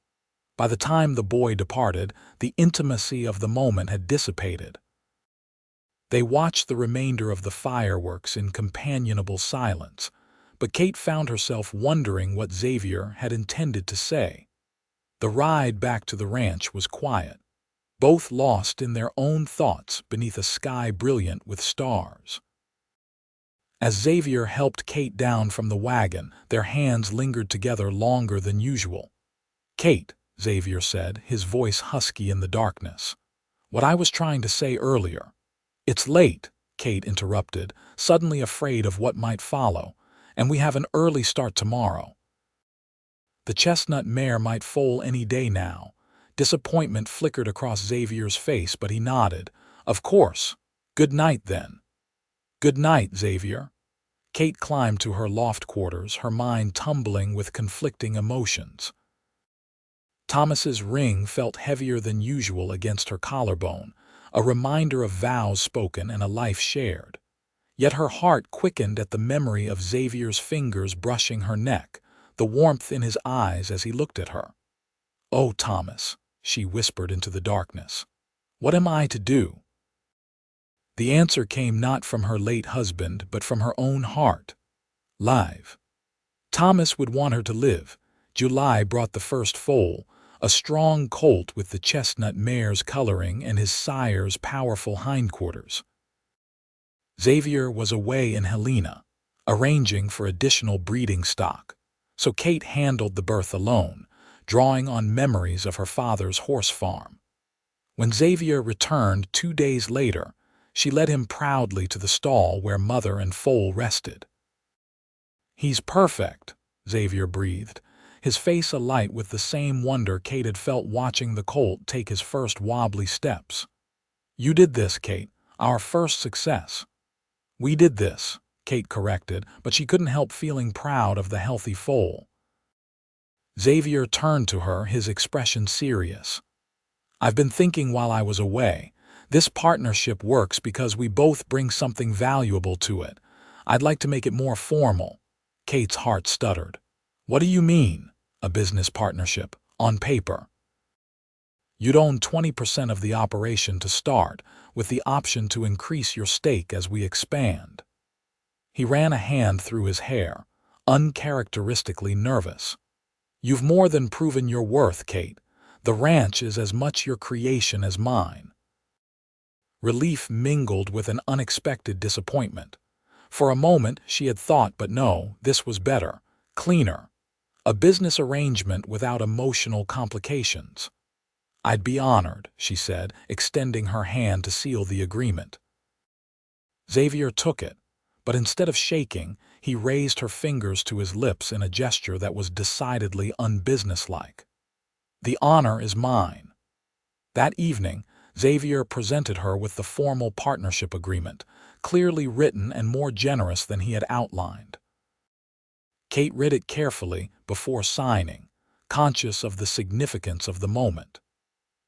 By the time the boy departed, the intimacy of the moment had dissipated. They watched the remainder of the fireworks in companionable silence, but Kate found herself wondering what Xavier had intended to say. The ride back to the ranch was quiet, both lost in their own thoughts beneath a sky brilliant with stars. As Xavier helped Kate down from the wagon, their hands lingered together longer than usual. "Kate," Xavier said, his voice husky in the darkness. "What I was trying to say earlier—" "It's late," Kate interrupted, suddenly afraid of what might follow, "and we have an early start tomorrow." The chestnut mare might foal any day now. Disappointment flickered across Xavier's face, but he nodded. "Of course. Good night, then." "Good night, Xavier." Kate climbed to her loft quarters, her mind tumbling with conflicting emotions. Thomas's ring felt heavier than usual against her collarbone, a reminder of vows spoken and a life shared. Yet her heart quickened at the memory of Xavier's fingers brushing her neck, the warmth in his eyes as he looked at her. "Oh, Thomas," she whispered into the darkness, "what am I to do?" The answer came not from her late husband, but from her own heart. Live. Thomas would want her to live. July brought the first foal, a strong colt with the chestnut mare's coloring and his sire's powerful hindquarters. Xavier was away in Helena, arranging for additional breeding stock, so Kate handled the birth alone, drawing on memories of her father's horse farm. When Xavier returned 2 days later, she led him proudly to the stall where mother and foal rested. "He's perfect," Xavier breathed, his face alight with the same wonder Kate had felt watching the colt take his first wobbly steps. "You did this, Kate, our first success." "We did this," Kate corrected, but she couldn't help feeling proud of the healthy foal. Xavier turned to her, his expression serious. "I've been thinking while I was away. This partnership works because we both bring something valuable to it. I'd like to make it more formal." Kate's heart stuttered. "What do you mean, a business partnership, on paper?" "You'd own 20% of the operation to start, with the option to increase your stake as we expand." He ran a hand through his hair, uncharacteristically nervous. "You've more than proven your worth, Kate. The ranch is as much your creation as mine." Relief mingled with an unexpected disappointment. For a moment she had thought, but no, this was better, cleaner. A business arrangement without emotional complications. "I'd be honored," she said, extending her hand to seal the agreement. Xavier took it, but instead of shaking, he raised her fingers to his lips in a gesture that was decidedly unbusinesslike. "The honor is mine." That evening, Xavier presented her with the formal partnership agreement, clearly written and more generous than he had outlined. Kate read it carefully before signing, conscious of the significance of the moment.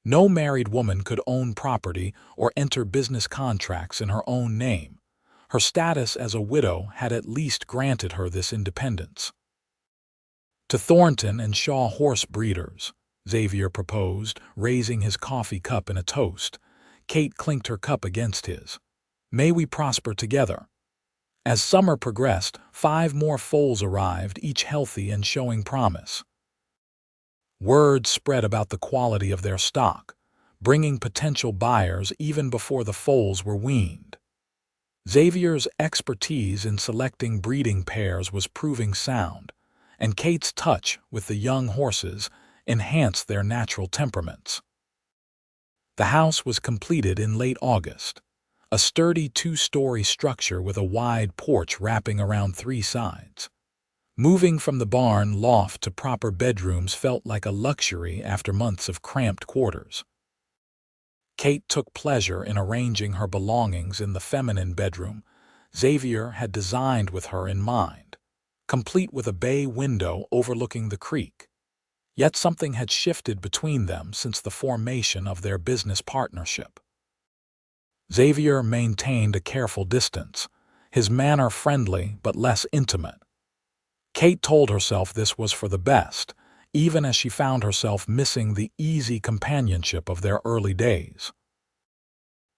No married woman could own property or enter business contracts in her own name. Her status as a widow had at least granted her this independence. "To Thornton and Shaw horse breeders," Xavier proposed, raising his coffee cup in a toast. Kate clinked her cup against his. "May we prosper together." As summer progressed, 5 more foals arrived, each healthy and showing promise. Word spread about the quality of their stock, bringing potential buyers even before the foals were weaned. Xavier's expertise in selecting breeding pairs was proving sound, and Kate's touch with the young horses enhanced their natural temperaments. The house was completed in late August, a sturdy 2-story structure with a wide porch wrapping around 3 sides. Moving from the barn loft to proper bedrooms felt like a luxury after months of cramped quarters. Kate took pleasure in arranging her belongings in the feminine bedroom Xavier had designed with her in mind, complete with a bay window overlooking the creek. Yet something had shifted between them since the formation of their business partnership. Xavier maintained a careful distance, his manner friendly but less intimate. Kate told herself this was for the best, even as she found herself missing the easy companionship of their early days.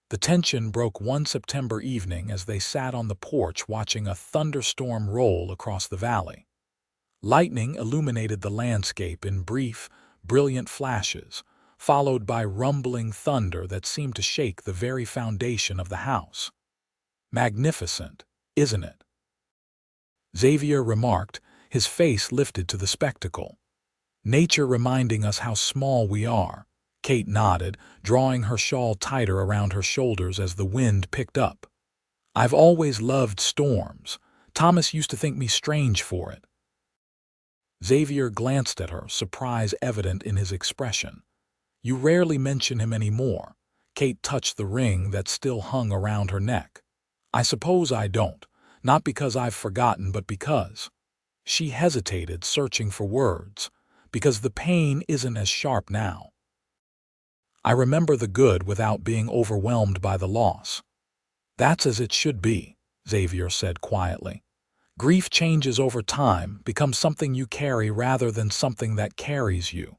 The tension broke one September evening as they sat on the porch watching a thunderstorm roll across the valley. Lightning illuminated the landscape in brief, brilliant flashes, followed by rumbling thunder that seemed to shake the very foundation of the house. "Magnificent, isn't it?" Xavier remarked, his face lifted to the spectacle. "Nature reminding us how small we are," Kate nodded, drawing her shawl tighter around her shoulders as the wind picked up. "I've always loved storms. Thomas used to think me strange for it." Xavier glanced at her, surprise evident in his expression. "You rarely mention him anymore." Kate touched the ring that still hung around her neck. "I suppose I don't, not because I've forgotten, but because—" She hesitated, searching for words. "Because the pain isn't as sharp now. I remember the good without being overwhelmed by the loss." "That's as it should be," Xavier said quietly. Grief changes over time, becomes something you carry rather than something that carries you.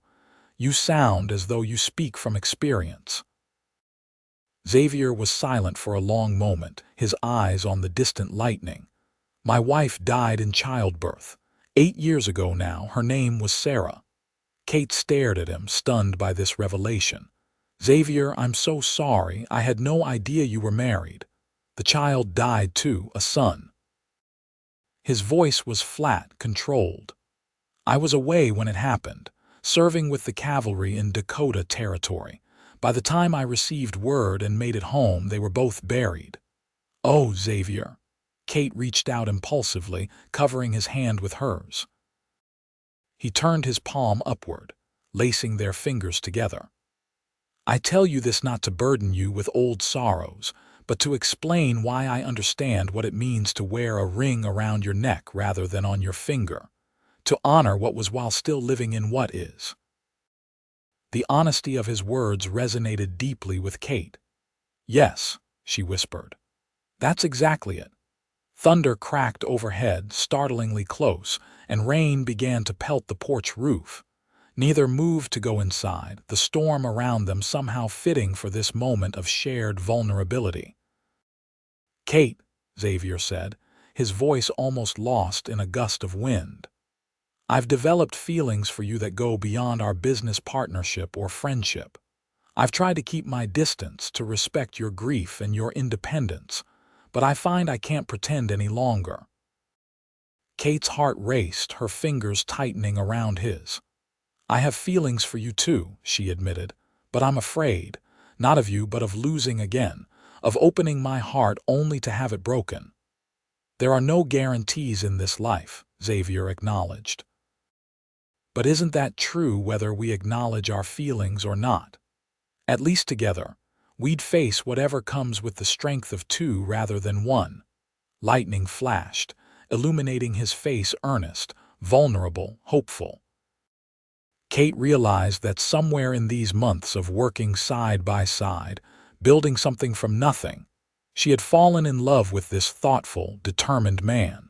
You sound as though you speak from experience. Xavier was silent for a long moment, his eyes on the distant lightning. My wife died in childbirth. 8 years ago now, her name was Sarah. Kate stared at him, stunned by this revelation. Xavier, I'm so sorry. I had no idea you were married. The child died too, a son. His voice was flat, controlled. I was away when it happened, serving with the cavalry in Dakota Territory. By the time I received word and made it home, they were both buried. Oh, Xavier. Kate reached out impulsively, covering his hand with hers. He turned his palm upward, lacing their fingers together. I tell you this not to burden you with old sorrows, but to explain why I understand what it means to wear a ring around your neck rather than on your finger, to honor what was while still living in what is. The honesty of his words resonated deeply with Kate. Yes, she whispered. That's exactly it. Thunder cracked overhead, startlingly close, and rain began to pelt the porch roof. Neither moved to go inside, the storm around them somehow fitting for this moment of shared vulnerability. Kate, Xavier said, his voice almost lost in a gust of wind. I've developed feelings for you that go beyond our business partnership or friendship. I've tried to keep my distance to respect your grief and your independence, but I find I can't pretend any longer. Kate's heart raced, her fingers tightening around his. I have feelings for you too, she admitted, but I'm afraid, not of you but of losing again, of opening my heart only to have it broken. There are no guarantees in this life, Xavier acknowledged. But isn't that true whether we acknowledge our feelings or not? At least together, we'd face whatever comes with the strength of two rather than one. Lightning flashed, illuminating his face earnest, vulnerable, hopeful. Kate realized that somewhere in these months of working side by side, building something from nothing, she had fallen in love with this thoughtful, determined man.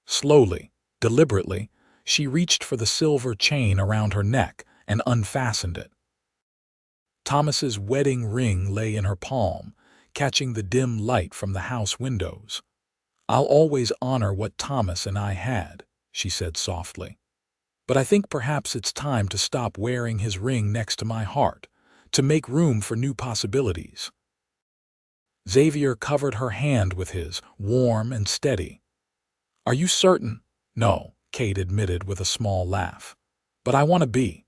Slowly, deliberately, she reached for the silver chain around her neck and unfastened it. Thomas's wedding ring lay in her palm, catching the dim light from the house windows. I'll always honor what Thomas and I had, she said softly. But I think perhaps it's time to stop wearing his ring next to my heart, to make room for new possibilities. Xavier covered her hand with his, warm and steady. Are you certain? No, Kate admitted with a small laugh. But I want to be.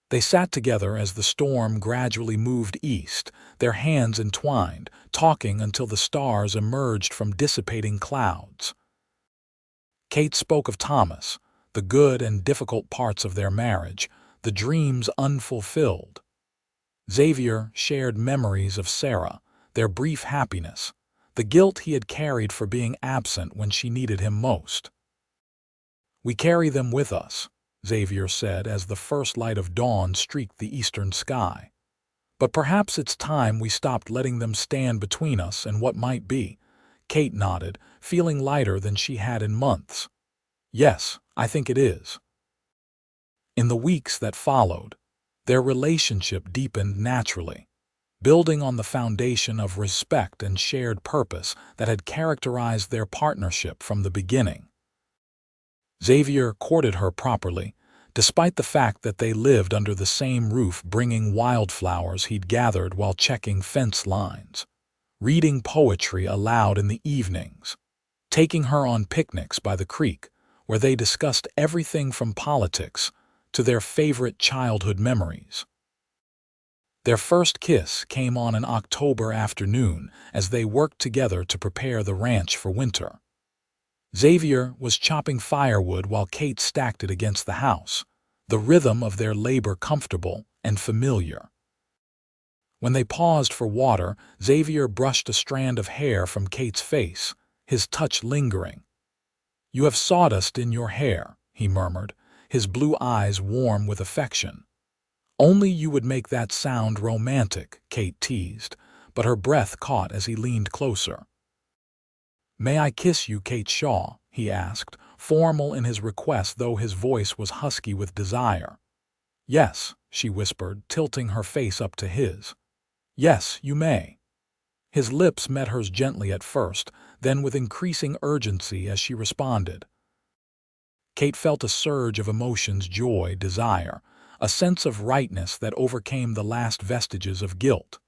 They sat together as the storm gradually moved east, their hands entwined, talking until the stars emerged from dissipating clouds. Kate spoke of Thomas, the good and difficult parts of their marriage, the dreams unfulfilled. Xavier shared memories of Sarah, their brief happiness, the guilt he had carried for being absent when she needed him most. We carry them with us, Xavier said as the first light of dawn streaked the eastern sky. But perhaps it's time we stopped letting them stand between us and what might be. Kate nodded, feeling lighter than she had in months. Yes, I think it is. In the weeks that followed, their relationship deepened naturally, building on the foundation of respect and shared purpose that had characterized their partnership from the beginning. Xavier courted her properly, despite the fact that they lived under the same roof bringing wildflowers he'd gathered while checking fence lines, reading poetry aloud in the evenings, taking her on picnics by the creek, where they discussed everything from politics to their favorite childhood memories. Their first kiss came on an October afternoon as they worked together to prepare the ranch for winter. Xavier was chopping firewood while Kate stacked it against the house, the rhythm of their labor comfortable and familiar. When they paused for water, Xavier brushed a strand of hair from Kate's face, his touch lingering. "You have sawdust in your hair," he murmured, his blue eyes warm with affection. "Only you would make that sound romantic," Kate teased, but her breath caught as he leaned closer. "May I kiss you, Kate Shaw?" he asked, formal in his request though his voice was husky with desire. Yes, she whispered, tilting her face up to his. Yes, you may. His lips met hers gently at first, then with increasing urgency as she responded. Kate felt a surge of emotions, joy, desire, a sense of rightness that overcame the last vestiges of guilt.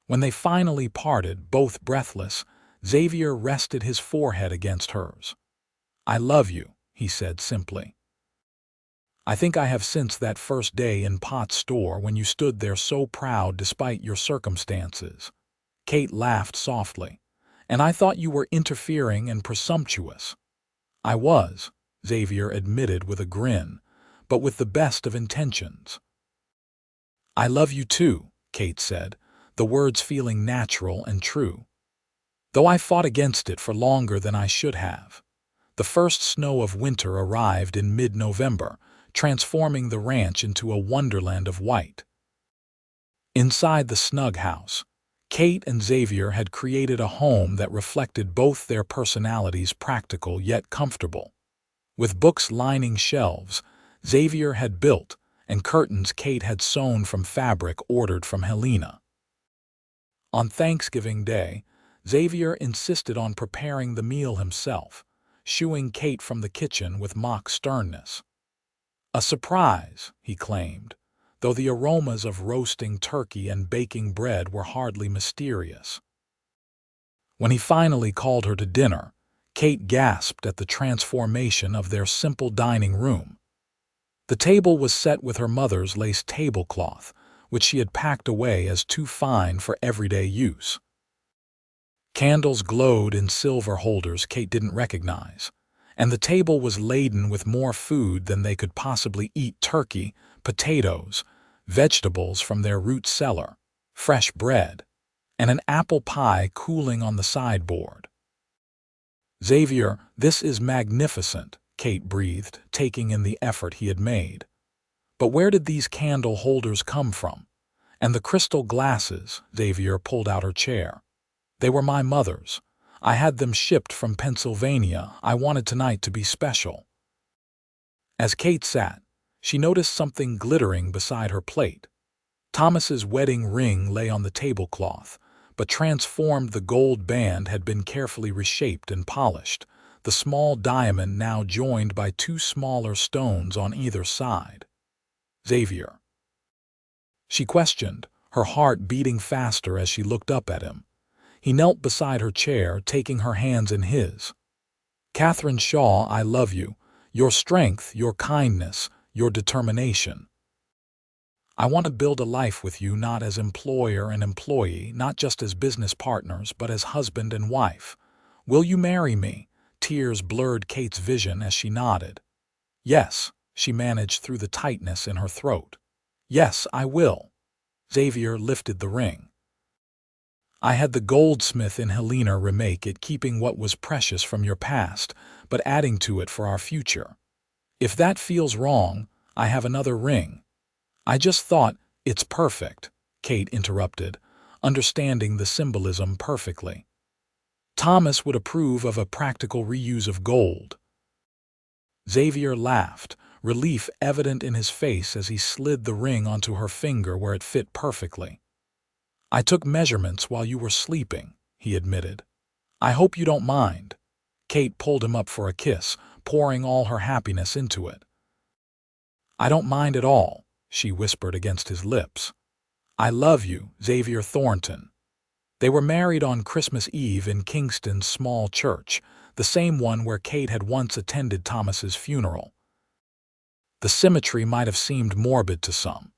When they finally parted, both breathless, Xavier rested his forehead against hers. I love you, he said simply. I think I have since that first day in Pot's store when you stood there so proud despite your circumstances. Kate laughed softly. And I thought you were interfering and presumptuous. I was, Xavier admitted with a grin, but with the best of intentions. I love you too, Kate said, the words feeling natural and true. Though I fought against it for longer than I should have. The first snow of winter arrived in mid-November, transforming the ranch into a wonderland of white. Inside the snug house, Kate and Xavier had created a home that reflected both their personalities, practical yet comfortable. With books lining shelves, Xavier had built, and curtains Kate had sewn from fabric ordered from Helena. On Thanksgiving Day, Xavier insisted on preparing the meal himself, shooing Kate from the kitchen with mock sternness. A surprise, he claimed, though the aromas of roasting turkey and baking bread were hardly mysterious. When he finally called her to dinner, Kate gasped at the transformation of their simple dining room. The table was set with her mother's lace tablecloth, which she had packed away as too fine for everyday use. Candles glowed in silver holders Kate didn't recognize, and the table was laden with more food than they could possibly eat: turkey, potatoes, vegetables from their root cellar, fresh bread, and an apple pie cooling on the sideboard. Xavier, this is magnificent, Kate breathed, taking in the effort he had made. But where did these candle holders come from? And the crystal glasses? Xavier pulled out her chair. They were my mother's. I had them shipped from Pennsylvania. I wanted tonight to be special. As Kate sat, she noticed something glittering beside her plate. Thomas's wedding ring lay on the tablecloth, but transformed the gold band had been carefully reshaped and polished, the small diamond now joined by two smaller stones on either side. Xavier, she questioned, her heart beating faster as she looked up at him. He knelt beside her chair, taking her hands in his. Katherine Shaw, I love you, your strength, your kindness, your determination. I want to build a life with you, not as employer and employee, not just as business partners, but as husband and wife. Will you marry me? Tears blurred Kate's vision as she nodded. Yes, she managed through the tightness in her throat. Yes, I will. Xavier lifted the ring. I had the goldsmith in Helena remake it, keeping what was precious from your past, but adding to it for our future. If that feels wrong, I have another ring. I just thought, it's perfect, Kate interrupted, understanding the symbolism perfectly. Thomas would approve of a practical reuse of gold. Xavier laughed, relief evident in his face as he slid the ring onto her finger where it fit perfectly. I took measurements while you were sleeping, he admitted. I hope you don't mind. Kate pulled him up for a kiss, pouring all her happiness into it. I don't mind at all, she whispered against his lips. I love you, Xavier Thornton. They were married on Christmas Eve in Kingston's small church, the same one where Kate had once attended Thomas's funeral. The symmetry might have seemed morbid to some,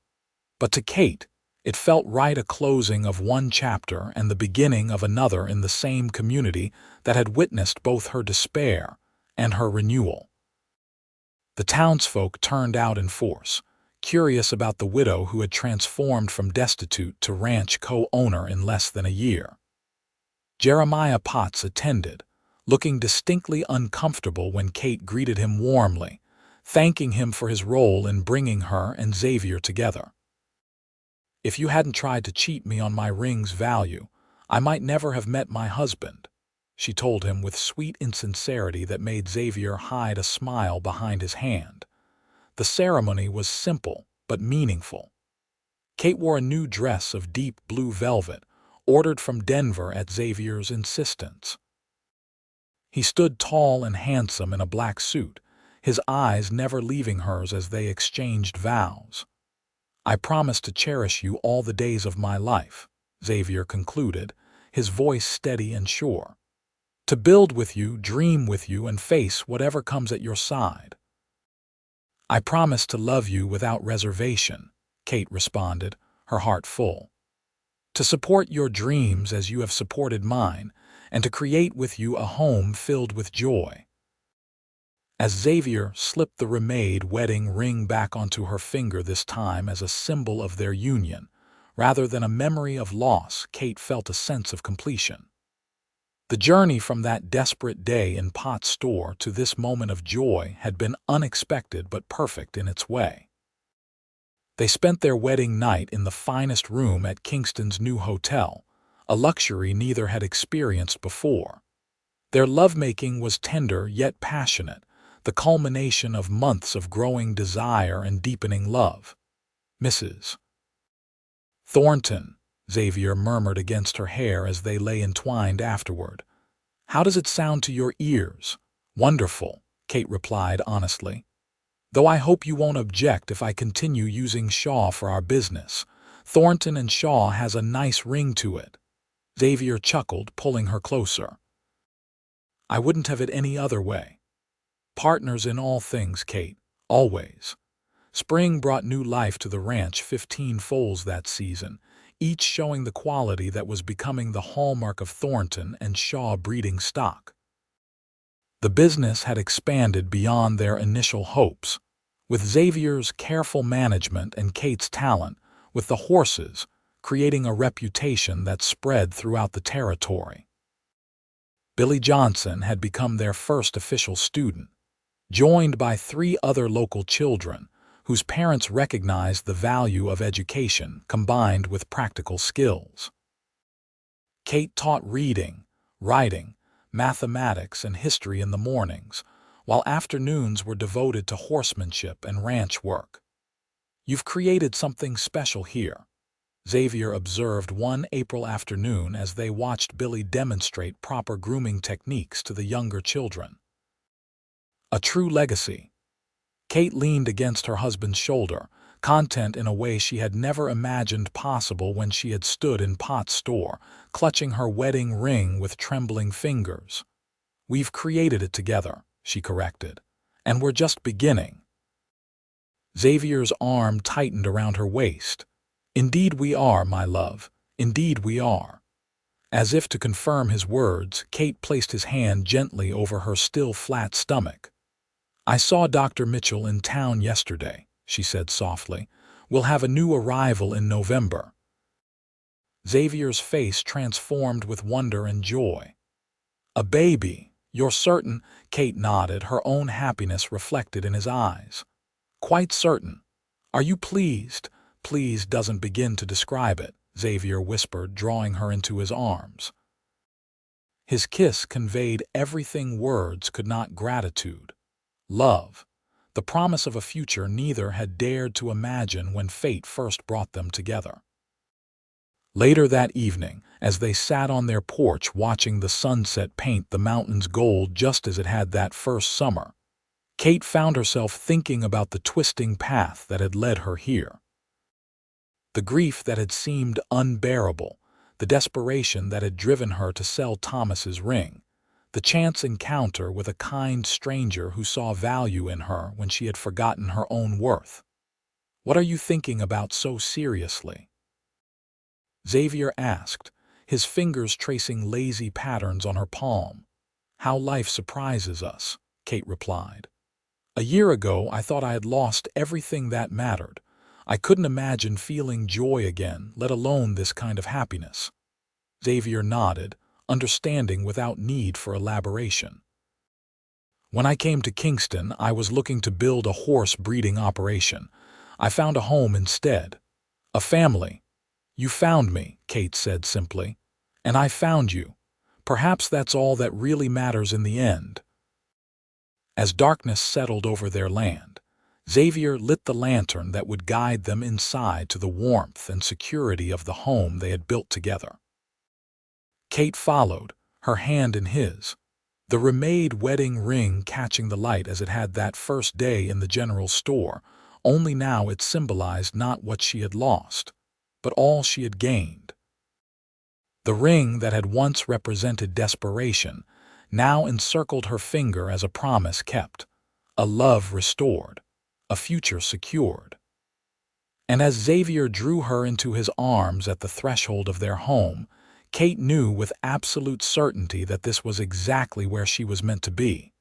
but to Kate, it felt right, a closing of one chapter and the beginning of another in the same community that had witnessed both her despair and her renewal. The townsfolk turned out in force, curious about the widow who had transformed from destitute to ranch co-owner in less than a year. Jeremiah Potts attended, looking distinctly uncomfortable when Kate greeted him warmly, thanking him for his role in bringing her and Xavier together. If you hadn't tried to cheat me on my ring's value, I might never have met my husband. she told him with sweet insincerity that made Xavier hide a smile behind his hand. The ceremony was simple but meaningful. Kate wore a new dress of deep blue velvet, ordered from Denver at Xavier's insistence. He stood tall and handsome in a black suit, his eyes never leaving hers as they exchanged vows. "I promise to cherish you all the days of my life," Xavier concluded, his voice steady and sure. "To build with you, dream with you, and face whatever comes at your side." "I promise to love you without reservation," Kate responded, her heart full. "To support your dreams as you have supported mine, and to create with you a home filled with joy." As Xavier slipped the remade wedding ring back onto her finger, this time as a symbol of their union, rather than a memory of loss, Kate felt a sense of completion. The journey from that desperate day in Pot's store to this moment of joy had been unexpected but perfect in its way. They spent their wedding night in the finest room at Kingston's new hotel, a luxury neither had experienced before. Their lovemaking was tender yet passionate, the culmination of months of growing desire and deepening love. "Mrs. Thornton," Xavier murmured against her hair as they lay entwined afterward. "How does it sound to your ears?" "Wonderful," Kate replied honestly. "Though I hope you won't object if I continue using Shaw for our business. Thornton and Shaw has a nice ring to it." Xavier chuckled, pulling her closer. "I wouldn't have it any other way. Partners in all things, Kate, always." Spring brought new life to the ranch, 15 foals that season, each showing the quality that was becoming the hallmark of Thornton and Shaw breeding stock. The business had expanded beyond their initial hopes. With Xavier's careful management and Kate's talent, with the horses, creating a reputation that spread throughout the territory. Billy Johnson had become their first official student, joined by 3 other local children, whose parents recognized the value of education combined with practical skills. Kate taught reading, writing, mathematics, and history in the mornings, while afternoons were devoted to horsemanship and ranch work. "You've created something special here," Xavier observed one April afternoon as they watched Billy demonstrate proper grooming techniques to the younger children. "A true legacy." Kate leaned against her husband's shoulder, content in a way she had never imagined possible when she had stood in Pot's store, clutching her wedding ring with trembling fingers. "We've created it together," she corrected, "and we're just beginning." Xavier's arm tightened around her waist. "Indeed we are, my love, indeed we are." As if to confirm his words, Kate placed his hand gently over her still flat stomach. "I saw Dr. Mitchell in town yesterday," she said softly. "We'll have a new arrival in November." Xavier's face transformed with wonder and joy. "A baby, you're certain?" Kate nodded, her own happiness reflected in his eyes. "Quite certain." "Are you pleased?" "Pleased doesn't begin to describe it," Xavier whispered, drawing her into his arms. His kiss conveyed everything words could not: gratitude, love, the promise of a future neither had dared to imagine when fate first brought them together. Later that evening, as they sat on their porch watching the sunset paint the mountains gold just as it had that first summer, Kate found herself thinking about the twisting path that had led her here. The grief that had seemed unbearable, the desperation that had driven her to sell Thomas's ring, the chance encounter with a kind stranger who saw value in her when she had forgotten her own worth. "What are you thinking about so seriously?" Xavier asked, his fingers tracing lazy patterns on her palm. "How life surprises us," Kate replied. "A year ago I thought I had lost everything that mattered. I couldn't imagine feeling joy again, let alone this kind of happiness." Xavier nodded, understanding without need for elaboration. "When I came to Kingston, I was looking to build a horse breeding operation. I found a home instead. A family." "You found me," Kate said simply. "And I found you. Perhaps that's all that really matters in the end. As darkness settled over their land, Xavier lit the lantern that would guide them inside to the warmth and security of the home they had built together. Kate followed, her hand in his, the remade wedding ring catching the light as it had that first day in the general store, only now it symbolized not what she had lost, but all she had gained. The ring that had once represented desperation now encircled her finger as a promise kept, a love restored, a future secured. And as Xavier drew her into his arms at the threshold of their home, Kate knew with absolute certainty that this was exactly where she was meant to be.